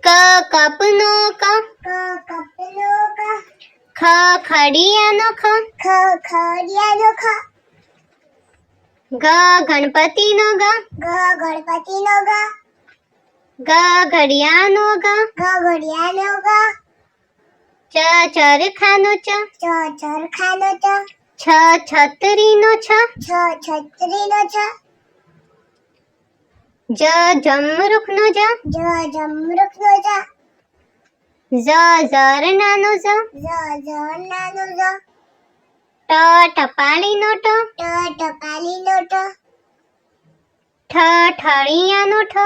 ક કપનો ક ખ ખડિયાનો ખ ગ ગણપતિનો ગ ગ ઘડિયાળનો ગ ચ ચરખાનો ચ છ છત્રીનો છ જ જમરૂખનો જ ઝ ઝરણાનો ઝ ટ ટપાલીનો ટ ઠ ઠળિયાનો ઠ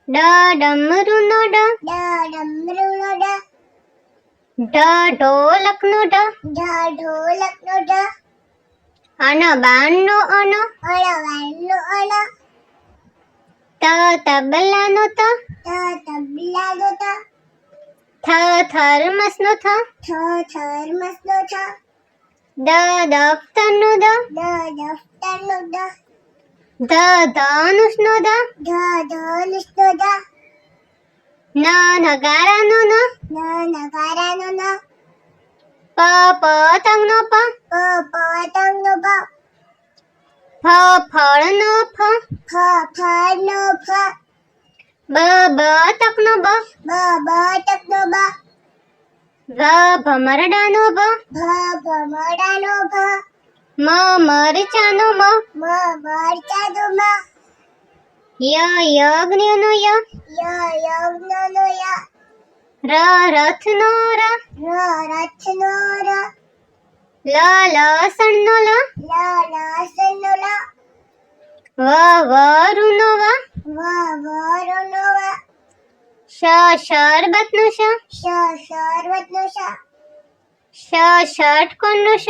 ડ ડમરુનો ડ ઢ ઢોલકનો ઢ અન બાણનો અન ત તબલાનો ત થ થર્મસનો થ દ દફતરનો દ ધનુષનો દ ન નગારાનો ન પ પતંગનો પ ફ ફળનો ફ બ બતકનો બ ભ ભમરડાનો ભ મ મરચાનો મ ય યજ્ઞનો ય ર રથનો ર લ લસણનો લ વ વરુનો વ શ શરબતનો શ ષટકોણનો શ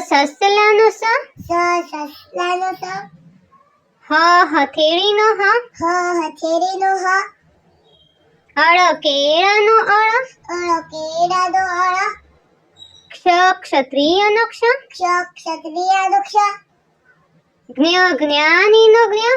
સસલાનો સ હ હથેળીનો હ અળ કેળાનો અળ ક્ષ ક્ષત્રિયનો ક્ષ જ્ઞ જ્ઞાનીનો જ્ઞ